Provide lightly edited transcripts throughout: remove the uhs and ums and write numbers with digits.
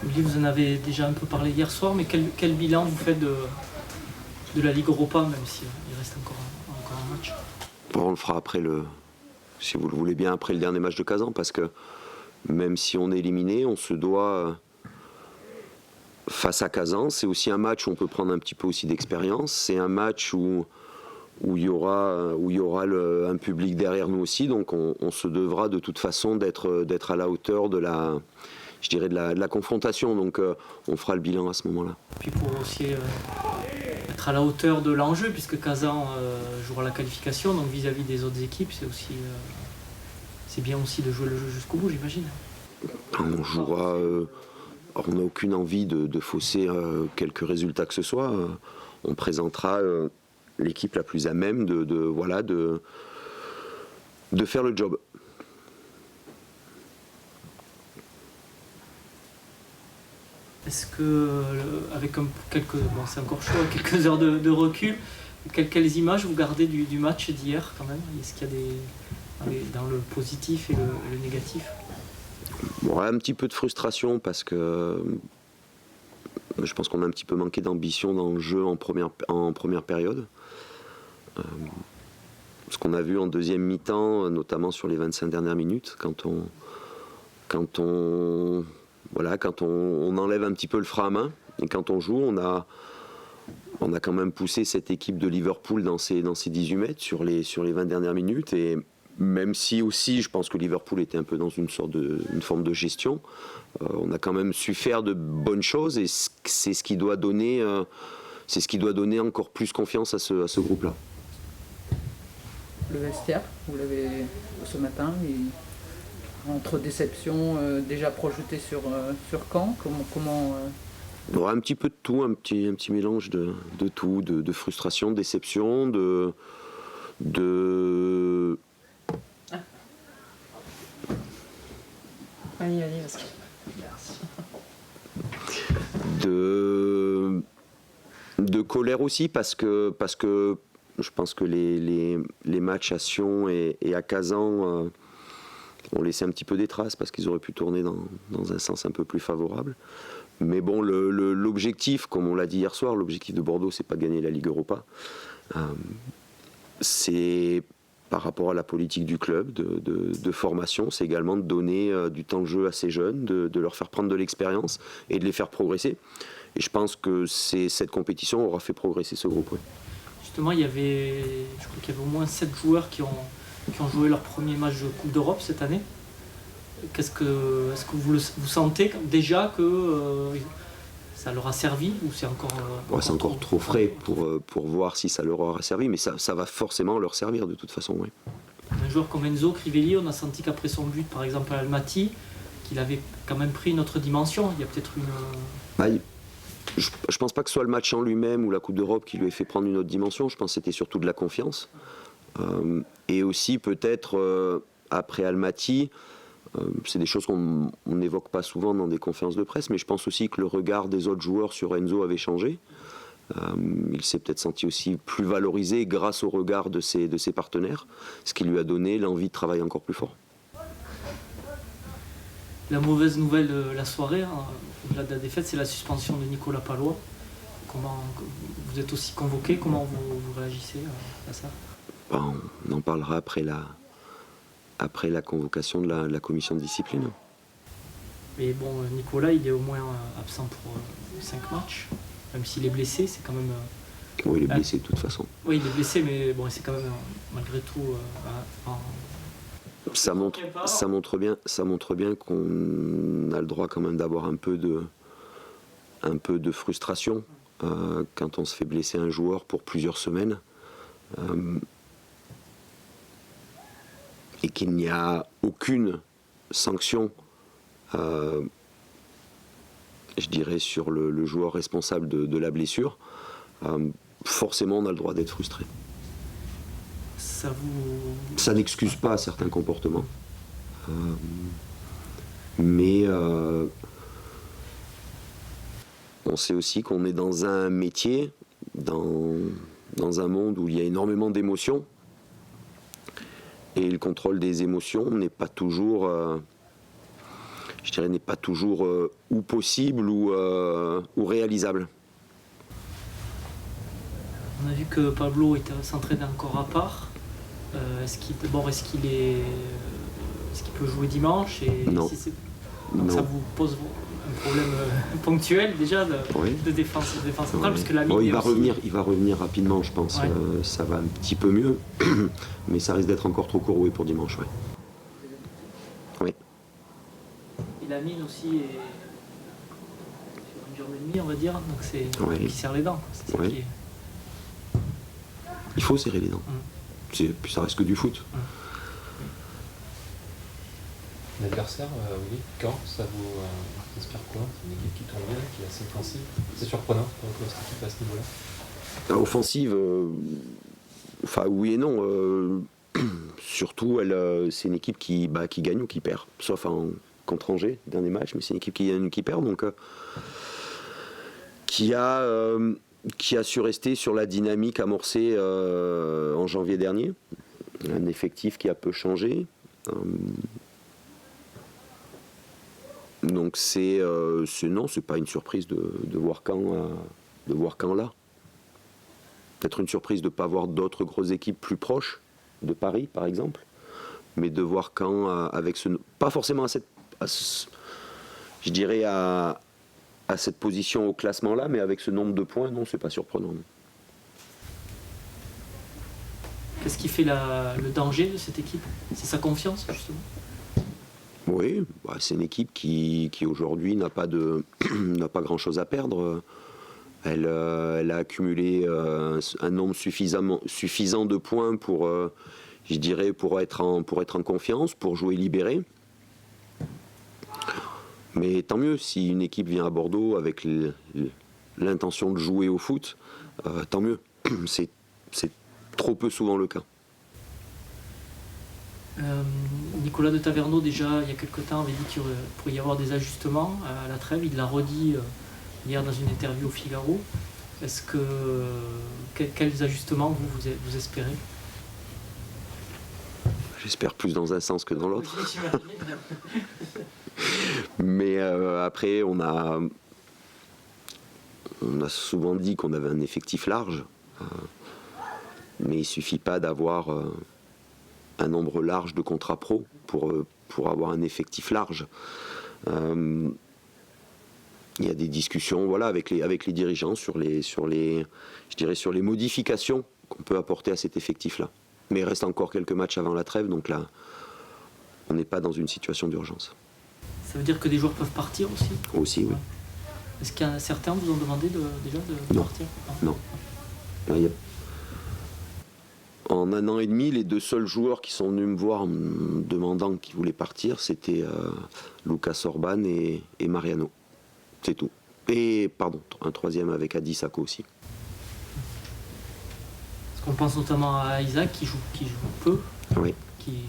Olivier, vous en avez déjà un peu parlé hier soir, mais quel bilan vous faites de la Ligue Europa, même s'il reste encore un match? Bon, on le fera après si vous le voulez bien, après le dernier match de Kazan, parce que même si on est éliminé, on se doit, face à Kazan, c'est aussi un match où on peut prendre un petit peu aussi d'expérience. C'est un match où il y aura un public derrière nous aussi, donc on se devra de toute façon d'être à la hauteur de la confrontation, donc on fera le bilan à ce moment-là. Puis pour aussi être à la hauteur de l'enjeu, puisque Kazan jouera la qualification, donc vis-à-vis des autres équipes, c'est bien aussi de jouer le jeu jusqu'au bout, j'imagine. On jouera. On n'a aucune envie de fausser quelques résultats que ce soit. On présentera l'équipe la plus à même de faire le job. Est-ce que, avec c'est encore chaud, quelques heures de recul, quelles images vous gardez du match d'hier quand même? Est-ce qu'il y a dans le positif et le négatif? Bon, un petit peu de frustration parce que je pense qu'on a un petit peu manqué d'ambition dans le jeu en première période. Ce qu'on a vu en deuxième mi-temps, notamment sur les 25 dernières minutes, quand on enlève un petit peu le frein à main, et quand on joue, on a quand même poussé cette équipe de Liverpool dans ses 18 mètres sur les 20 dernières minutes, et même si aussi je pense que Liverpool était un peu dans une forme de gestion, on a quand même su faire de bonnes choses, et c'est ce qui doit donner encore plus confiance à ce groupe-là. Le vestiaire, vous l'avez ce matin, entre déception déjà projetée sur Caen, comment Il y aura un petit peu de tout, un petit mélange de tout, de frustration, de déception, de Allez, parce que... Merci. de colère aussi, parce que je pense que les matchs à Sion et à Kazan ont laissé un petit peu des traces, parce qu'ils auraient pu tourner dans un sens un peu plus favorable. Mais bon, l'objectif, comme on l'a dit hier soir, l'objectif de Bordeaux, c'est pas de gagner la Ligue Europa. C'est par rapport à la politique du club de formation, c'est également de donner du temps de jeu à ces jeunes, de leur faire prendre de l'expérience et de les faire progresser. Et je pense que cette compétition aura fait progresser ce groupe. Oui. Justement, je crois qu'il y avait au moins 7 joueurs qui ont joué leur premier match de Coupe d'Europe cette année. Est-ce que vous sentez déjà que ça leur a servi, ou c'est encore... c'est encore trop frais pour voir si ça leur aura servi, mais ça va forcément leur servir de toute façon. Oui. Un joueur comme Enzo Crivelli, on a senti qu'après son but, par exemple à Almaty, qu'il avait quand même pris une autre dimension. Il y a peut-être une... Je pense pas que ce soit le match en lui-même ou la Coupe d'Europe qui lui ait fait prendre une autre dimension. Je pense que c'était surtout de la confiance. Et aussi peut-être après Almaty, c'est des choses qu'on n'évoque pas souvent dans des conférences de presse, mais je pense aussi que le regard des autres joueurs sur Enzo avait changé. Il s'est peut-être senti aussi plus valorisé grâce au regard de ses partenaires, ce qui lui a donné l'envie de travailler encore plus fort. La mauvaise nouvelle de la soirée, au-delà de la défaite, c'est la suspension de Nicolas Pallois. Vous êtes aussi convoqué, comment vous réagissez à ça? On en parlera après la convocation de la commission de discipline. Mais bon, Nicolas, il est au moins absent pour 5 matchs, même s'il est blessé, c'est quand même... Oui, il est blessé de toute façon. Oui, il est blessé, mais bon, c'est quand même, malgré tout... Ça montre bien qu'on a le droit quand même d'avoir un peu de frustration quand on se fait blesser un joueur pour plusieurs semaines. Et qu'il n'y a aucune sanction, je dirais, sur le joueur responsable de la blessure, forcément on a le droit d'être frustré. Ça n'excuse pas certains comportements, mais on sait aussi qu'on est dans un métier, dans un monde où il y a énormément d'émotions. Et le contrôle des émotions n'est pas toujours je dirais, n'est pas toujours ou possible ou réalisable. On a vu que Pablo s'entraînait encore à part. Est-ce qu'il peut jouer dimanche et Non. Donc Non. ça vous pose un problème ponctuel déjà de défense centrale parce que la il va revenir rapidement, je pense. Ouais. Ça va un petit peu mieux, mais ça risque d'être encore trop court, oui, pour dimanche. Ouais. Oui. Et la mine aussi est sur une journée et demie, on va dire, donc c'est qui serre les dents. C'est ça Ouais. qui est... Il faut serrer les dents. Puis ça reste que du foot. L'adversaire, oui, Caen, ça vous inspire quoi? C'est une équipe qui tourne bien, qui est assez offensive. C'est surprenant pour cette équipe à ce niveau-là? Offensive, enfin oui et non. Surtout, c'est une équipe qui gagne ou qui perd, sauf contre Angers, dernier match, mais c'est une équipe qui gagne ou qui perd, donc qui a su rester sur la dynamique amorcée en janvier dernier. Un effectif qui a peu changé. Donc c'est pas une surprise de voir Caen là. Peut-être une surprise de ne pas voir d'autres grosses équipes plus proches de Paris, par exemple, mais de voir Caen avec pas forcément à cette position au classement là, mais avec ce nombre de points, non, c'est pas surprenant. Non. Qu'est-ce qui fait le danger de cette équipe? C'est sa confiance, justement? Oui, c'est une équipe qui aujourd'hui n'a pas grand-chose à perdre. Elle a accumulé un nombre suffisant de points pour être en confiance, pour jouer libéré. Mais tant mieux, si une équipe vient à Bordeaux avec l'intention de jouer au foot, tant mieux. C'est trop peu souvent le cas. Nicolas de Taverneau, déjà il y a quelques temps, avait dit qu'il pourrait y avoir des ajustements à la trêve. Il l'a redit hier dans une interview au Figaro. Quels ajustements vous espérez? J'espère plus dans un sens que dans l'autre. Mais après, on a souvent dit qu'on avait un effectif large. Mais il ne suffit pas d'avoir un nombre large de contrats pro pour avoir un effectif large. Il y a des discussions avec les dirigeants sur les modifications qu'on peut apporter à cet effectif-là. Mais il reste encore quelques matchs avant la trêve, donc là, on n'est pas dans une situation d'urgence. Ça veut dire que des joueurs peuvent partir aussi? Aussi, oui. Ouais. Est-ce qu'il y a certains vous ont demandé déjà de partir? Non. En un an et demi, les deux seuls joueurs qui sont venus me voir en me demandant qu'ils voulaient partir, c'était Lucas Orban et Mariano. C'est tout. Et, un troisième avec Adi Sako aussi. Parce qu'on pense notamment à Isaac qui joue peu, Oui. qui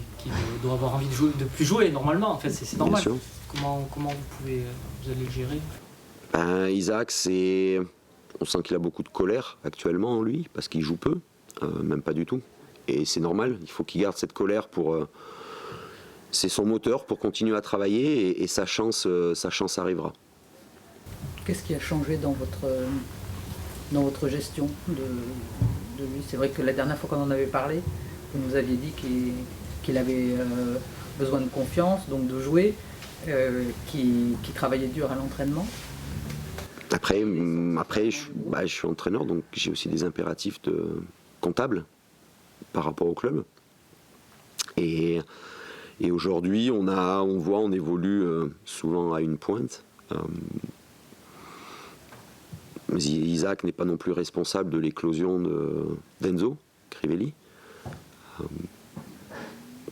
doit avoir envie de plus jouer normalement, en fait, c'est normal. Bien sûr. Comment vous allez le gérer? Isaac, on sent qu'il a beaucoup de colère actuellement en lui, parce qu'il joue peu, même pas du tout. Et c'est normal, il faut qu'il garde cette colère c'est son moteur pour continuer à travailler et sa chance arrivera. Qu'est-ce qui a changé dans votre gestion de lui? C'est vrai que la dernière fois qu'on en avait parlé, vous nous aviez dit qu'il avait besoin de confiance, donc de jouer, qu'il travaillait dur à l'entraînement. Après je suis entraîneur, donc j'ai aussi des impératifs comptables par rapport au club. Et aujourd'hui, on évolue souvent à une pointe. Mais Isaac n'est pas non plus responsable de l'éclosion d'Enzo Crivelli.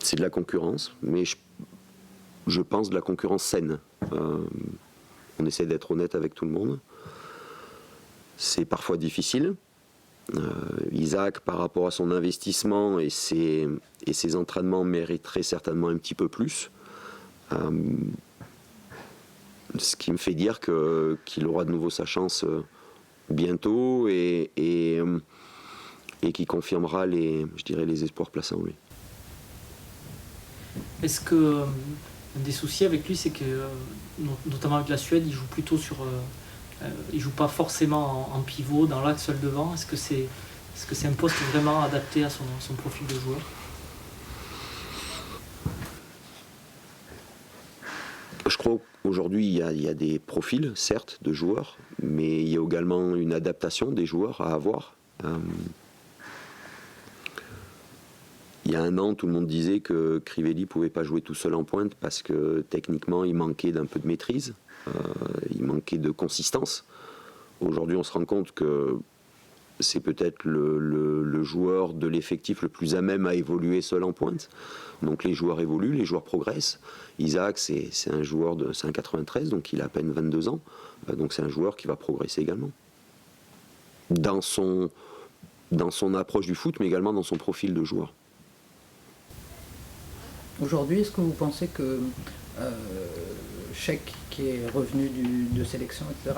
C'est de la concurrence, mais je pense de la concurrence saine. On essaie d'être honnête avec tout le monde. C'est parfois difficile. Isaac, par rapport à son investissement et ses entraînements, mériterait certainement un petit peu plus. Ce qui me fait dire qu'il aura de nouveau sa chance bientôt et qui confirmera les espoirs placés en lui. Est-ce que un des soucis avec lui, c'est que, notamment avec la Suède, il joue plutôt il joue pas forcément en pivot, dans l'axe seul devant. Est-ce que c'est un poste vraiment adapté à son profil de joueur? Je crois qu'aujourd'hui, il y a des profils, certes, de joueurs, mais il y a également une adaptation des joueurs à avoir. Il y a un an, tout le monde disait que Crivelli ne pouvait pas jouer tout seul en pointe parce que techniquement, il manquait d'un peu de maîtrise, il manquait de consistance. Aujourd'hui, on se rend compte que c'est peut-être le joueur de l'effectif le plus à même à évoluer seul en pointe. Donc les joueurs évoluent, les joueurs progressent. Isaac, c'est un joueur c'est un 93, donc il a à peine 22 ans. Donc c'est un joueur qui va progresser également. Dans son approche du foot, mais également dans son profil de joueur. Aujourd'hui, est-ce que vous pensez que Cheikh, qui est revenu de sélection, etc.,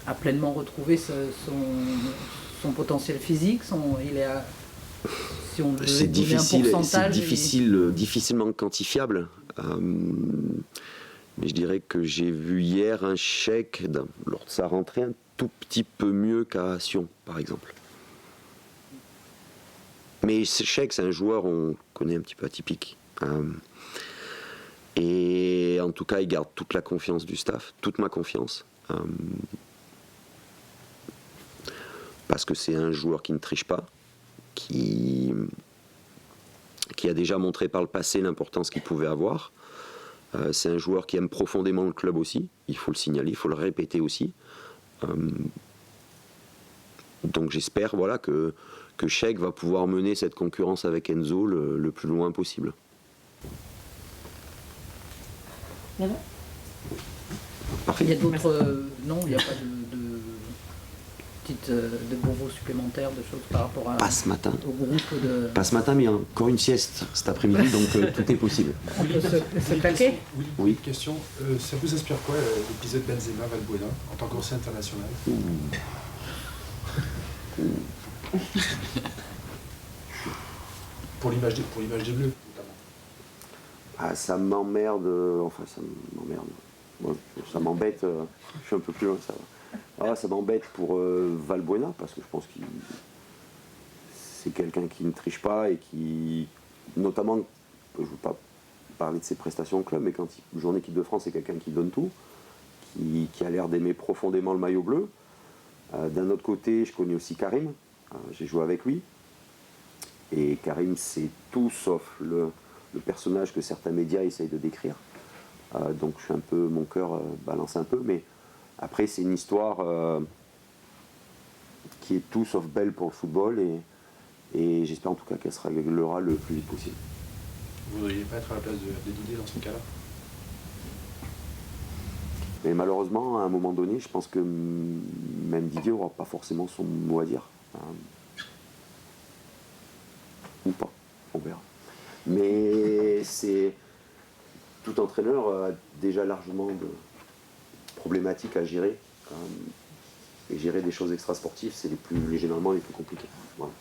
a pleinement retrouvé son potentiel physique, si on devait C'est donner difficile, un pourcentage, difficilement quantifiable. Mais je dirais que j'ai vu hier un Cheikh, lors de sa rentrée, un tout petit peu mieux qu'à Sion, par exemple. Mais Cheikh, c'est un joueur, on connaît, un petit peu atypique. Et en tout cas, il garde toute la confiance du staff, toute ma confiance. Parce que c'est un joueur qui ne triche pas, qui a déjà montré par le passé l'importance qu'il pouvait avoir. C'est un joueur qui aime profondément le club aussi, il faut le signaler, il faut le répéter aussi. Donc j'espère que Cheikh va pouvoir mener cette concurrence avec Enzo le plus loin possible. Parfait. Il y a d'autres... non, il n'y a pas de bonbons supplémentaires, de choses par rapport Pas ce matin. au groupe de... Pas ce matin, mais il y a encore une sieste cet après-midi, donc tout est possible. On peut se claquer. Oui, question. Ça vous inspire quoi l'épisode Benzema-Valbuena en tant qu'ancien international? Pour l'image des Bleus, notamment. Ah, ça m'emmerde, enfin ça m'emmerde. Bon, ça m'embête, je suis un peu plus loin, ça va. Ah, ça m'embête pour Valbuena, parce que je pense que c'est quelqu'un qui ne triche pas et qui, notamment, je ne veux pas parler de ses prestations au club, mais quand il joue en équipe de France, c'est quelqu'un qui donne tout, qui a l'air d'aimer profondément le maillot bleu. D'un autre côté, je connais aussi Karim, j'ai joué avec lui, et Karim, c'est tout sauf le personnage que certains médias essayent de décrire. Donc je suis un peu, mon cœur balance un peu, mais après c'est une histoire qui est tout sauf belle pour le football, et j'espère en tout cas qu'elle se réglera le plus vite possible. Vous ne voudriez pas être à la place de Didier dans ce cas-là? Mais malheureusement, à un moment donné, je pense que même Didier n'aura pas forcément son mot à dire. Ou pas, on verra. Mais c'est... Tout entraîneur a déjà largement de problématiques à gérer. Et gérer des choses extrasportives, c'est généralement les plus compliqués. Voilà.